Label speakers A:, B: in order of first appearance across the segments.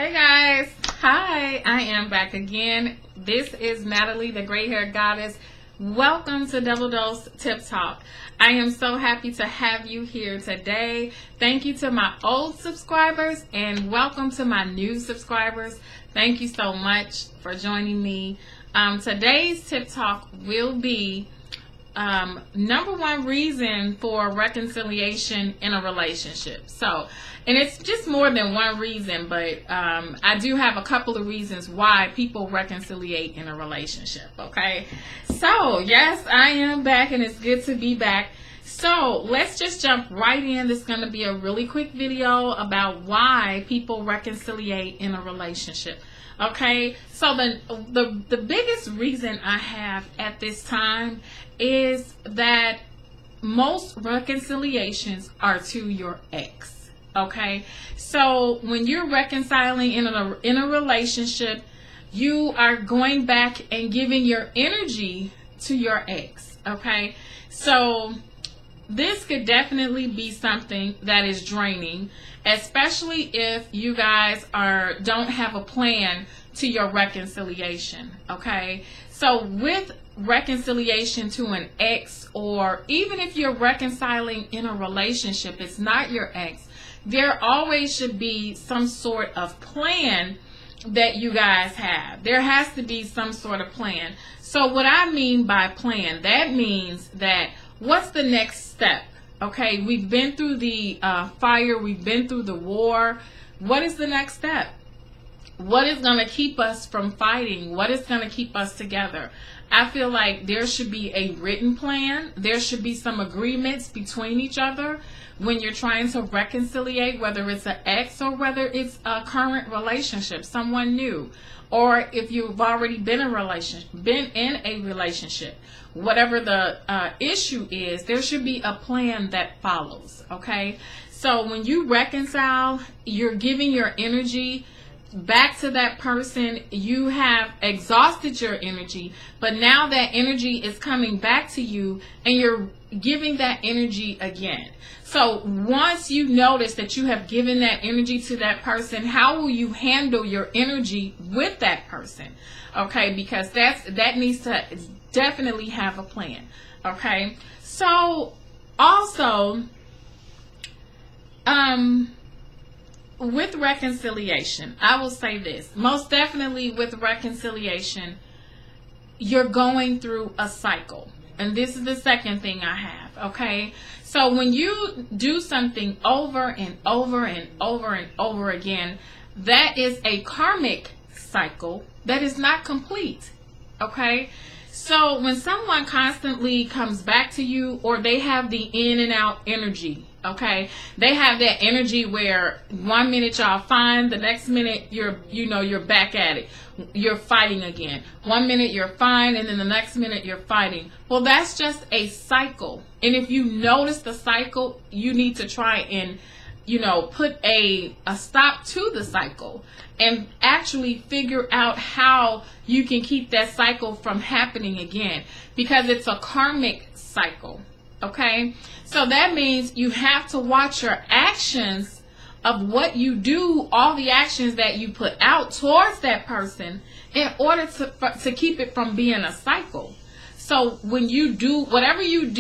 A: Hey guys, hi, I am back again. This is Natalie, the gray haired goddess. Welcome to Double Dose Tip Talk. I am so happy to have you here today. Thank you to my old subscribers and welcome to my new subscribers. Thank you so much for joining me. Today's Tip Talk will be number one reason for reconciliation in a relationship. And it's just more than one reason, but I do have a couple of reasons why people reconciliate in a relationship, okay? So, yes, I am back and it's good to be back. So, let's just jump right in. This is going to be a really quick video about why people reconciliate in a relationship. Okay, so the biggest reason I have at this time is that most reconciliations are to your ex. Okay, so when you're reconciling in a relationship, you are going back and giving your energy to your ex. Okay, so this could definitely be something that is draining, especially if you guys don't have a plan to your reconciliation. Okay, so with reconciliation to an ex, or even if you're reconciling in a relationship, it's not your ex, there always should be some sort of plan that you guys have. There has to be some sort of plan. So what I mean by plan, that means that what's the next step? Okay, we've been through the fire, we've been through the war. What is the next step? What is going to keep us from fighting? What is going to keep us together? I feel like there should be a written plan. There should be some agreements between each other when you're trying to reconciliate, whether it's an ex or whether it's a current relationship, someone new, or if you've already been in a relationship. Whatever the issue is, there should be a plan that follows. Okay, so when you reconcile, you're giving your energy back to that person. You have exhausted your energy, but now that energy is coming back to you and you're giving that energy again. So once you notice that you have given that energy to that person, how will you handle your energy with that person? Okay, because that needs to definitely have a plan. Okay, so also with reconciliation, I will say this. Most definitely with reconciliation, you're going through a cycle. And this is the second thing I have, okay? So when you do something over and over and over and over again, that is a karmic cycle that is not complete, okay? So when someone constantly comes back to you, or they have the in and out energy, okay, they have that energy where 1 minute y'all fine, the next minute you're back at it, you're fighting again. 1 minute you're fine, and then the next minute you're fighting. Well, that's just a cycle. And if you notice the cycle, you need to try and put a stop to the cycle and actually figure out how you can keep that cycle from happening again, because it's a karmic cycle. Okay, so that means you have to watch your actions of what you do, all the actions that you put out towards that person, in order to keep it from being a cycle. So when you do whatever you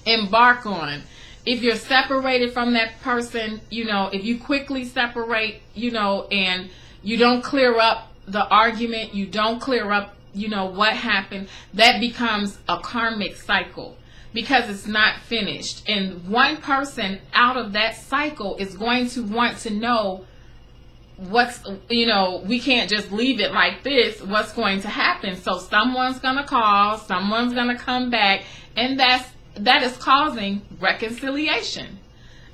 A: embark on, if you're separated from that person, if you quickly separate, and you don't clear up the argument, you don't clear up what happened, that becomes a karmic cycle, because it's not finished. And one person out of that cycle is going to want to know we can't just leave it like this. What's going to happen? So someone's going to call, someone's going to come back, and that is causing reconciliation.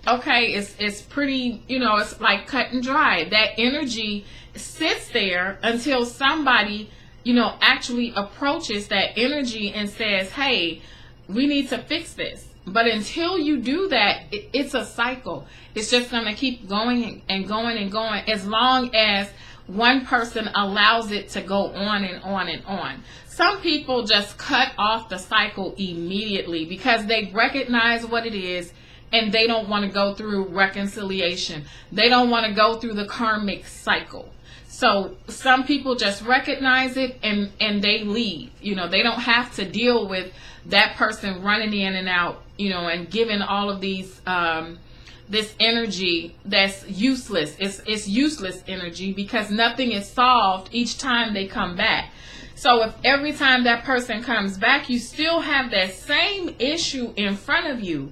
A: Okay, it's pretty, it's like cut and dry. That energy sits there until somebody actually approaches that energy and says, hey, we need to fix this. But until you do that, it's a cycle. It's just going to keep going and going and going, as long as one person allows it to go on and on and on. Some people just cut off the cycle immediately because they recognize what it is and they don't want to go through reconciliation. They don't want to go through the karmic cycle. So some people just recognize it and they leave. They don't have to deal with that person running in and out, and giving all of these this energy that's useless. It's useless energy, because nothing is solved each time they come back. So if every time that person comes back, you still have that same issue in front of you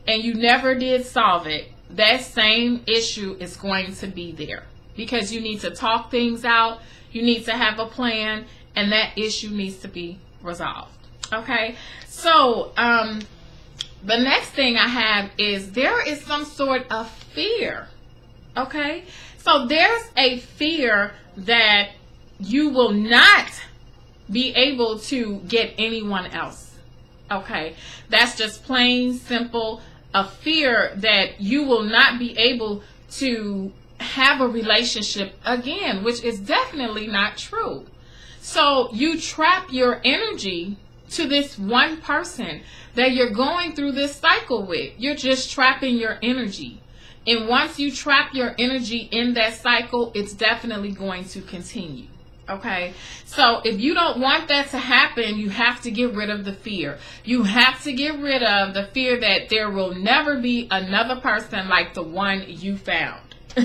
A: and you never did solve it, that same issue is going to be there, because you need to talk things out. You need to have a plan, and that issue needs to be resolved. Okay. So, the next thing I have is there is some sort of fear. Okay. So there's a fear that you will not be able to get anyone else. Okay. That's just plain simple a fear that you will not be able to have a relationship again, which is definitely not true. So you trap your energy to this one person that you're going through this cycle with. You're just trapping your energy. And once you trap your energy in that cycle, it's definitely going to continue. Okay, so if you don't want that to happen, you have to get rid of the fear. You have to get rid of the fear that there will never be another person like the one you found,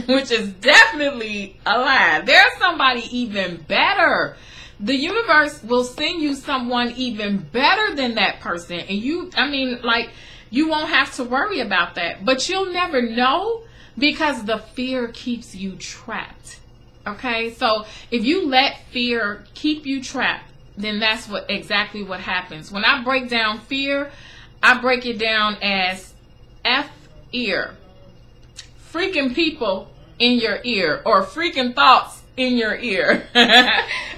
A: which is definitely a lie. There's somebody even better. The universe will send you someone even better than that person. And you won't have to worry about that. But you'll never know, because the fear keeps you trapped. Okay, so if you let fear keep you trapped, then that's exactly what happens. When I break down fear, I break it down as ear. Freaking people in your ear, or freaking thoughts in your ear.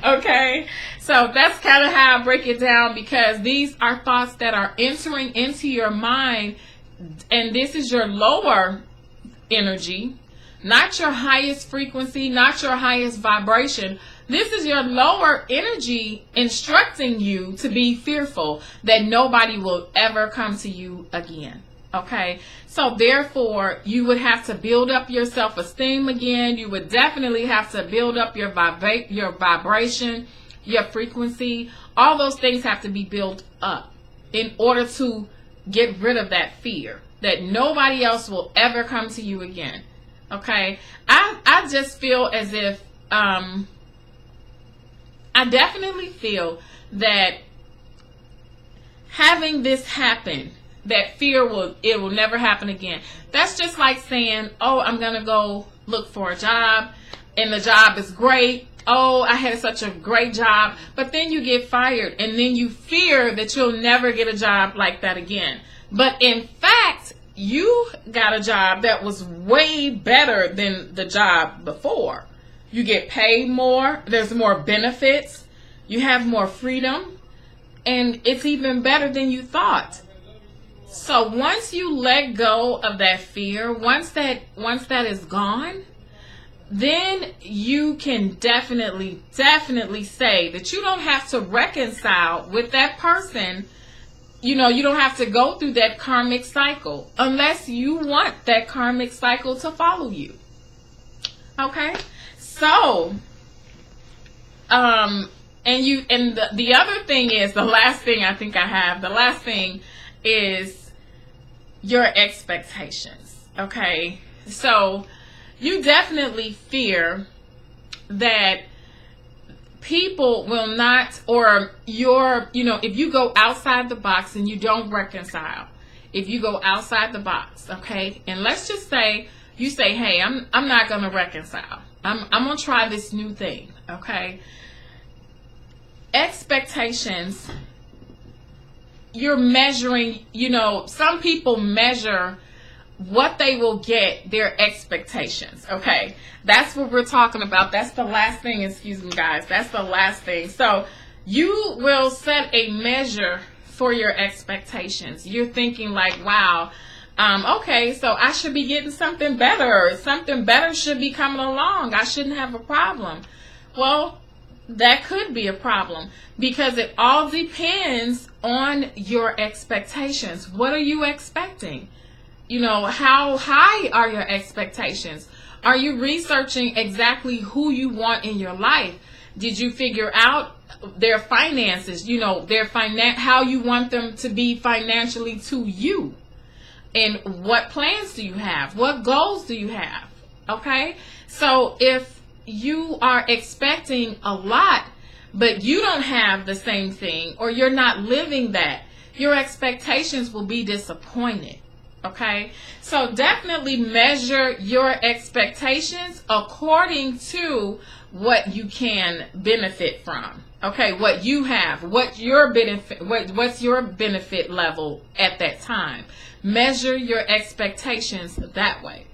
A: Okay, so that's kind of how I break it down, because these are thoughts that are entering into your mind, and this is your lower energy. Not your highest frequency, not your highest vibration. This is your lower energy instructing you to be fearful that nobody will ever come to you again. Okay, so therefore you would have to build up your self-esteem again. You would definitely have to build up your vibration, your frequency. All those things have to be built up in order to get rid of that fear that nobody else will ever come to you again. Okay, I just feel as if I definitely feel that having this happen, that fear will never happen again. That's just like saying, oh, I'm gonna go look for a job, and the job is great. Oh, I had such a great job, but then you get fired, and then you fear that you'll never get a job like that again. But in fact, you got a job that was way better than the job before. You get paid more, there's more benefits, you have more freedom, and it's even better than you thought. So once you let go of that fear, once that is gone, then you can definitely say that you don't have to reconcile with that person. You don't have to go through that karmic cycle unless you want that karmic cycle to follow you. Okay? So, the other thing is, the last thing I think I have, the last thing is your expectations. Okay? So, you definitely fear that people will not, or if you go outside the box and you don't reconcile, if you go outside the box, okay, and let's just say you say, hey, I'm not going to reconcile. I'm going to try this new thing, okay? Expectations, you're measuring, some people measure what they will get, their expectations. Okay, that's what we're talking about. That's the last thing. Excuse me, guys, that's the last thing. So you will set a measure for your expectations. You're thinking like, wow, okay, so I should be getting something better. Something better should be coming along. I shouldn't have a problem. Well, that could be a problem, because it all depends on your expectations. What are you expecting? how high are your expectations? Are you researching exactly who you want in your life? Did you figure out their finances, how you want them to be financially to you? And what plans do you have? What goals do you have? Okay? So if you are expecting a lot, but you don't have the same thing, or you're not living that, your expectations will be disappointed. Okay? So definitely measure your expectations according to what you can benefit from. Okay, what you have, what's your benefit level at that time. Measure your expectations that way.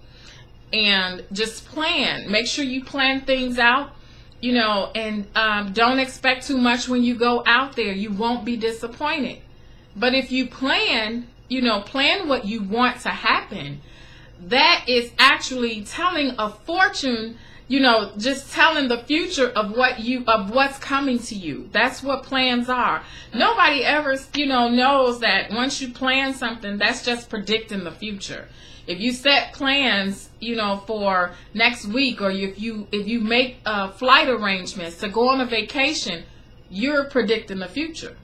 A: And just plan. Make sure you plan things out, and don't expect too much when you go out there. You won't be disappointed. But if you plan what you want to happen, that is actually telling a fortune, just telling the future of what's coming to you. That's what plans are. Nobody ever, knows that once you plan something, that's just predicting the future. If you set plans, for next week, or if you make flight arrangements to go on a vacation, you're predicting the future.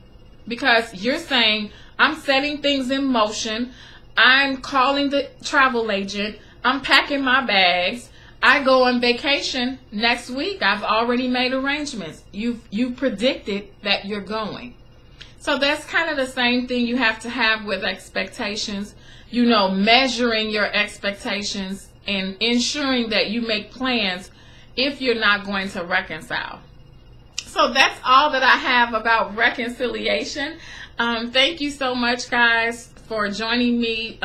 A: Because you're saying, I'm setting things in motion. I'm calling the travel agent. I'm packing my bags. I go on vacation next week. I've already made arrangements. You predicted that you're going. So that's kind of the same thing you have to have with expectations. Measuring your expectations and ensuring that you make plans if you're not going to reconcile. So that's all that I have about reconciliation. Thank you so much, guys, for joining me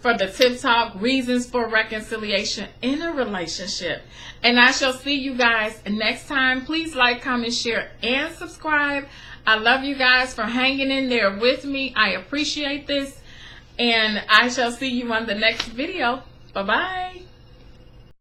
A: for the Tip Talk, Reasons for Reconciliation in a Relationship. And I shall see you guys next time. Please like, comment, share, and subscribe. I love you guys for hanging in there with me. I appreciate this. And I shall see you on the next video. Bye-bye.